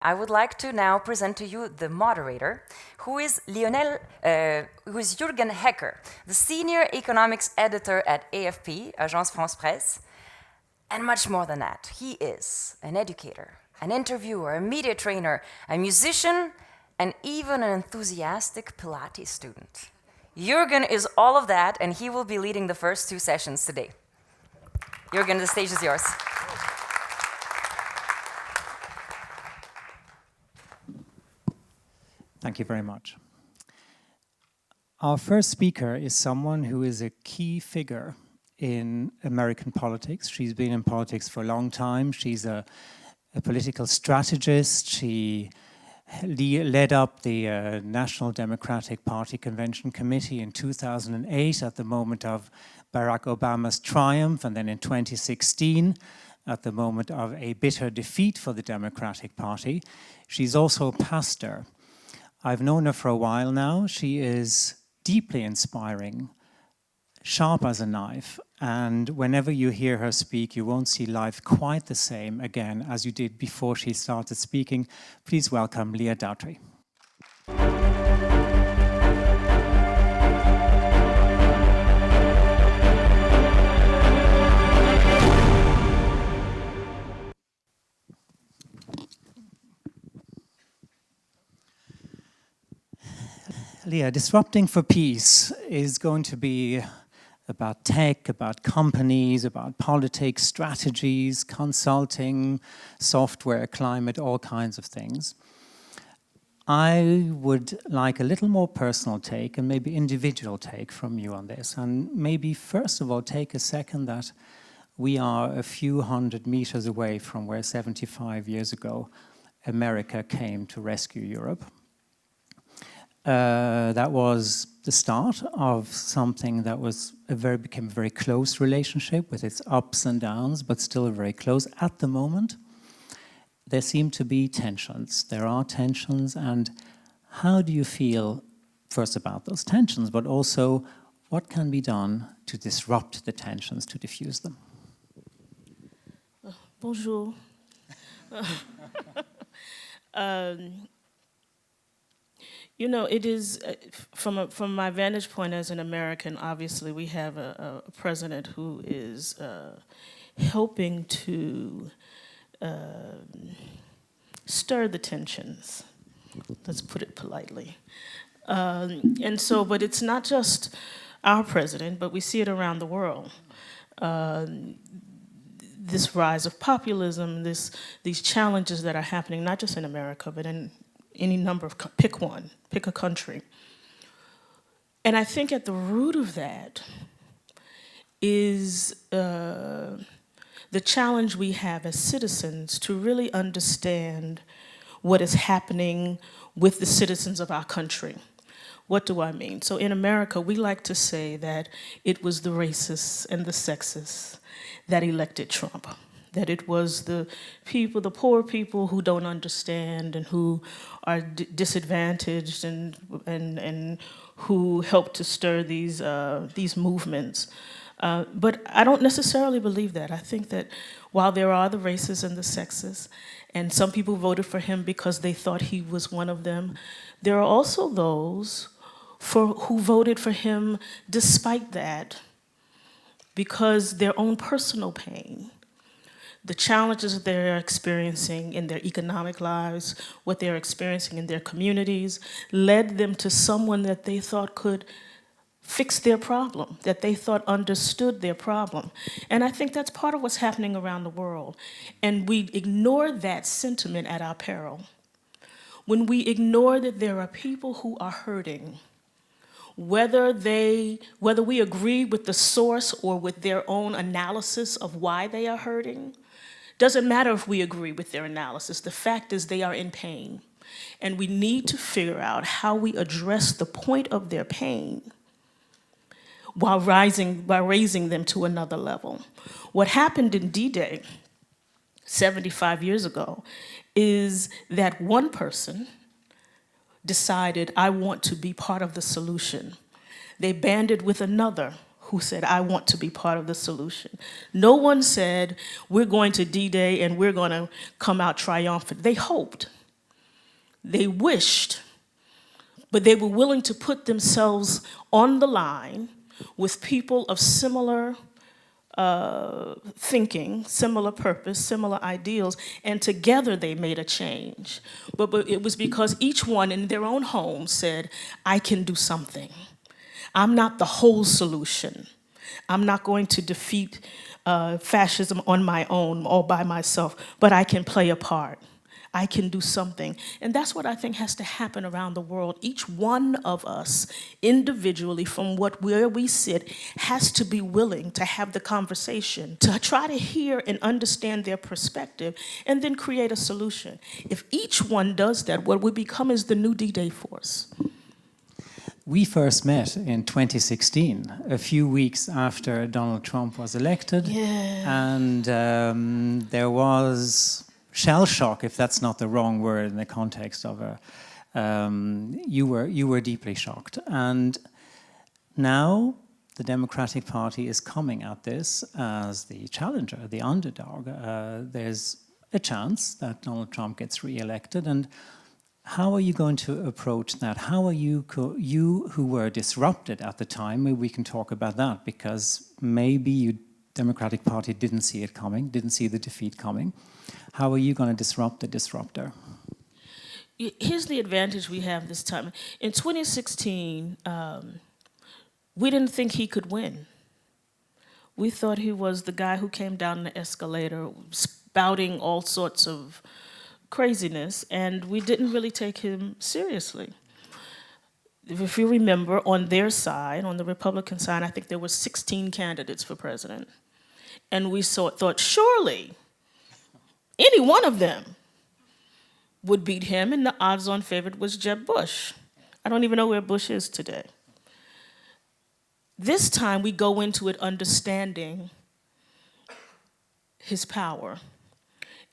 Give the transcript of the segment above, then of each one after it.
I would like to now present to you the moderator, who is Jurgen Hecker, the senior economics editor at AFP, Agence France Presse, and much more than that. He is an educator, an interviewer, a media trainer, a musician, and even an enthusiastic Pilates student. Jurgen is all of that, and he will be leading the first two sessions today. Jurgen, the stage is yours. Thank you very much. Our first speaker is someone who is a key figure in American politics. She's been in politics for a long time. She's a political strategist. She led up the National Democratic Party Convention Committee in 2008 at the moment of Barack Obama's triumph, and then in 2016 at the moment of a bitter defeat for the Democratic Party. She's also a pastor. I've known her for a while now. She is deeply inspiring, sharp as a knife, and whenever you hear her speak, you won't see life quite the same again as you did before she started speaking. Please welcome Leah Daughtry. Leah, Disrupting for Peace is going to be about tech, about companies, about politics, strategies, consulting, software, climate, all kinds of things. I would like a little more personal take and maybe individual take from you on this. And maybe first of all, take a second that we are a few hundred meters away from where 75 years ago America came to rescue Europe. That was the start of something that was became a very close relationship with its ups and downs, but still very close. At the moment, there seem to be tensions. There are tensions, and how do you feel first about those tensions, but also what can be done to disrupt the tensions, to diffuse them? Bonjour. You know, it is, from my vantage point as an American, obviously we have a president who is helping to stir the tensions, let's put it politely. And so, but it's not just our president, but we see it around the world. This rise of populism, these challenges that are happening, not just in America, but in any number of, pick one, pick a country. And I think at the root of that is the challenge we have as citizens to really understand what is happening with the citizens of our country. What do I mean? So in America, we like to say that it was the racists and the sexists that elected Trump. That it was the people, the poor people who don't understand and who are disadvantaged and who help to stir these movements. But I don't necessarily believe that. I think that while there are the racists and the sexists, and some people voted for him because they thought he was one of them, there are also those who voted for him despite that, because their own personal pain, the challenges that they're experiencing in their economic lives, what they're experiencing in their communities, led them to someone that they thought could fix their problem, that they thought understood their problem. And I think that's part of what's happening around the world. And we ignore that sentiment at our peril. When we ignore that there are people who are hurting, whether we agree with the source or with their own analysis of why they are hurting, doesn't matter if we agree with their analysis. The fact is they are in pain. And we need to figure out how we address the point of their pain while raising them to another level. What happened in D-Day 75 years ago is that one person decided, I want to be part of the solution. They banded with another who said, I want to be part of the solution. No one said, we're going to D-Day and we're going to come out triumphant. They hoped. they wished, but they were willing to put themselves on the line with people of similar thinking, similar purpose, similar ideals, and together they made a change. But it was because each one in their own home said, I can do something. I'm not the whole solution. I'm not going to defeat fascism on my own or by myself, but I can play a part. I can do something. And that's what I think has to happen around the world. Each one of us, individually, from where we sit, has to be willing to have the conversation, to try to hear and understand their perspective, and then create a solution. If each one does that, what we become is the new D-Day force. We first met in 2016, a few weeks after Donald Trump was elected. Yeah. And there was shell shock, if that's not the wrong word in the context of you were deeply shocked. And now the Democratic Party is coming at this as the challenger, the underdog. There's a chance that Donald Trump gets re-elected, and how are you going to approach that? How are you who were disrupted at the time, maybe we can talk about that, because maybe you Democratic Party didn't see it coming, didn't see the defeat coming. How are you going to disrupt the disruptor? Here's the advantage we have this time. In 2016, we didn't think he could win. We thought he was the guy who came down the escalator spouting all sorts of craziness, and we didn't really take him seriously. If you remember, on their side, on the Republican side, I think there were 16 candidates for president. And we thought, surely, any one of them would beat him, and the odds-on favorite was Jeb Bush. I don't even know where Bush is today. This time, we go into it understanding his power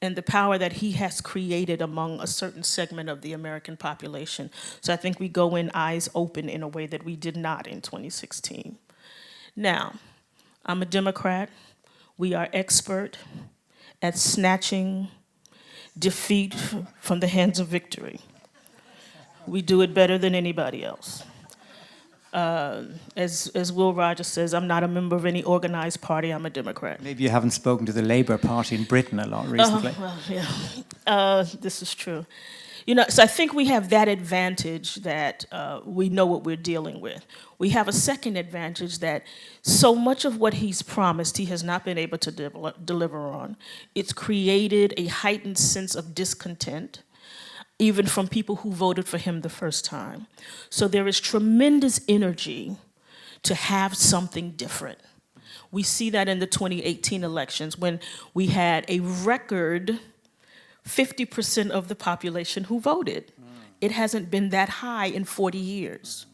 and the power that he has created among a certain segment of the American population. So I think we go in eyes open in a way that we did not in 2016. Now, I'm a Democrat. We are expert at snatching defeat from the hands of victory. We do it better than anybody else. As Will Rogers says, I'm not a member of any organized party, I'm a Democrat. Maybe you haven't spoken to the Labour Party in Britain a lot recently. Well, yeah, this is true. So I think we have that advantage that we know what we're dealing with. We have a second advantage that so much of what he's promised, he has not been able to deliver on. It's created a heightened sense of discontent, even from people who voted for him the first time. So there is tremendous energy to have something different. We see that in the 2018 elections when we had a record 50% of the population who voted. It hasn't been that high in 40 years.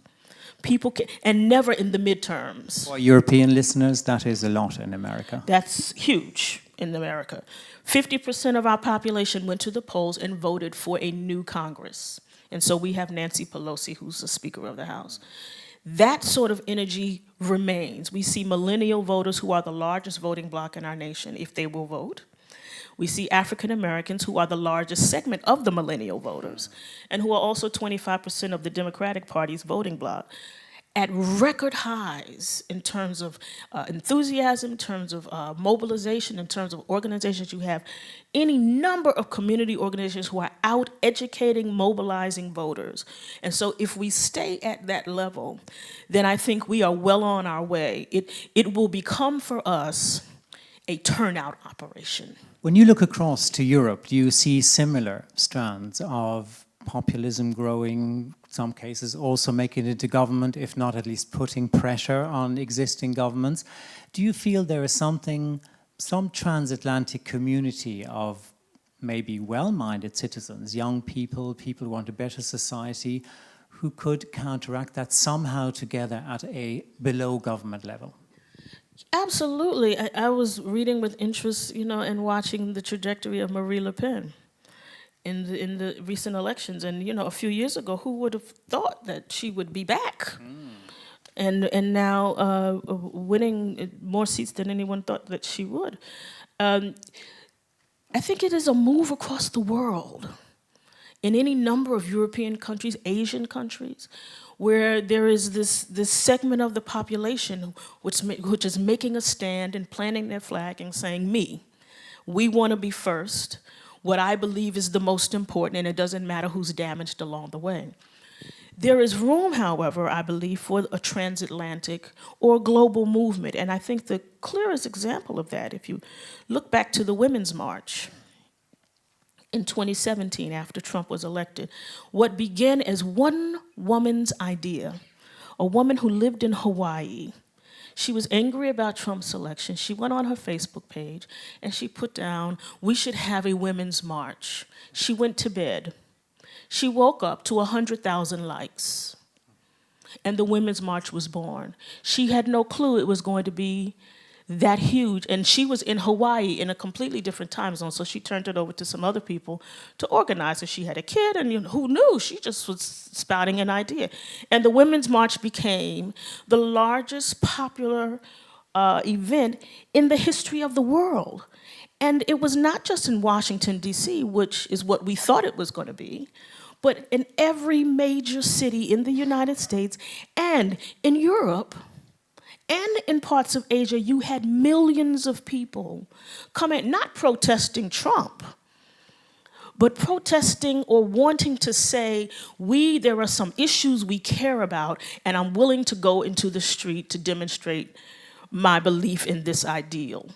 And never in the midterms. For European listeners, that is a lot in America. That's huge in America. 50% of our population went to the polls and voted for a new Congress. And so we have Nancy Pelosi, who's the Speaker of the House. That sort of energy remains. We see millennial voters who are the largest voting bloc in our nation, if they will vote. We see African Americans, who are the largest segment of the millennial voters, and who are also 25% of the Democratic Party's voting bloc, at record highs in terms of enthusiasm, in terms of mobilization, in terms of organizations. You have any number of community organizations who are out educating, mobilizing voters. And so if we stay at that level, then I think we are well on our way. It will become for us a turnout operation. When you look across to Europe, do you see similar strands of populism growing, some cases also making it into government, if not at least putting pressure on existing governments? Do you feel there is some transatlantic community of maybe well-minded citizens, young people, people who want a better society, who could counteract that somehow together at a below government level? Absolutely. I was reading with interest, and watching the trajectory of Marie Le Pen in the recent elections. And, a few years ago, who would have thought that she would be back? And now winning more seats than anyone thought that she would. I think it is a move across the world in any number of European countries, Asian countries, where there is this segment of the population which is making a stand and planting their flag and saying, me, we want to be first, what I believe is the most important, and it doesn't matter who's damaged along the way. There is room, however, I believe, for a transatlantic or global movement, and I think the clearest example of that, if you look back to the Women's March in 2017 after Trump was elected, what began as one woman's idea, a woman who lived in Hawaii. She was angry about Trump's election. She went on her Facebook page and she put down, we should have a women's march. She went to bed. She woke up to 100,000 likes, and the Women's March was born. She had no clue it was going to be that huge, and she was in Hawaii in a completely different time zone, so she turned it over to some other people to organize it. She had a kid, and who knew? She just was spouting an idea. And the Women's March became the largest popular event in the history of the world. And it was not just in Washington, D.C., which is what we thought it was going to be, but in every major city in the United States and in Europe and in parts of Asia, you had millions of people coming, not protesting Trump, but protesting or wanting to say, there are some issues we care about, and I'm willing to go into the street to demonstrate my belief in this ideal.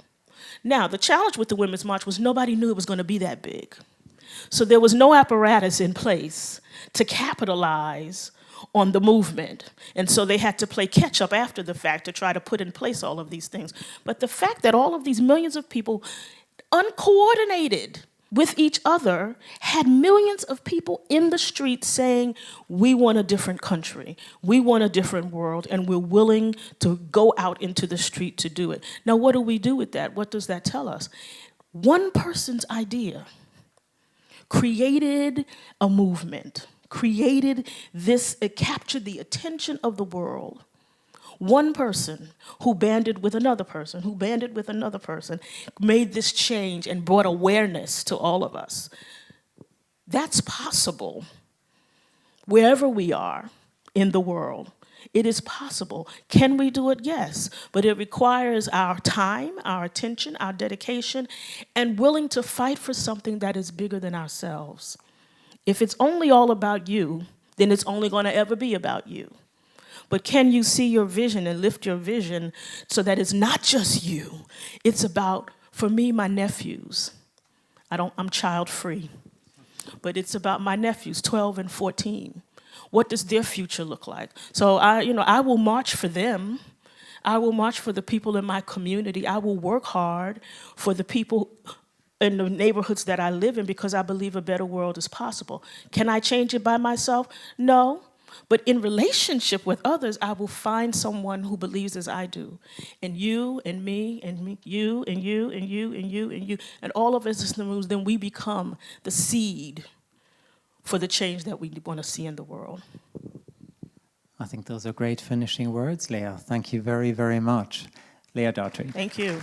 Now, the challenge with the Women's March was nobody knew it was going to be that big. So there was no apparatus in place to capitalize on the movement. And so they had to play catch up after the fact to try to put in place all of these things. But the fact that all of these millions of people, uncoordinated with each other, had millions of people in the streets saying, we want a different country, we want a different world, and we're willing to go out into the street to do it. Now, what do we do with that? What does that tell us? One person's idea created a movement, created this, it captured the attention of the world. One person who banded with another person, who banded with another person, made this change and brought awareness to all of us. That's possible wherever we are in the world. It is possible. Can we do it? Yes. But it requires our time, our attention, our dedication, and willing to fight for something that is bigger than ourselves. If it's only all about you, then it's only going to ever be about you. But can you see your vision and lift your vision so that it's not just you? It's about, for me, my nephews. I'm child-free. But it's about my nephews, 12 and 14. What does their future look like? So I will march for them. I will march for the people in my community. I will work hard for the people in the neighborhoods that I live in because I believe a better world is possible. Can I change it by myself? No. But in relationship with others, I will find someone who believes as I do. And you and me, you and you and you and you and you, and all of us in the rooms, then we become the seed for the change that we want to see in the world. I think those are great finishing words, Leah. Thank you very, very much. Leah Daughtry. Thank you.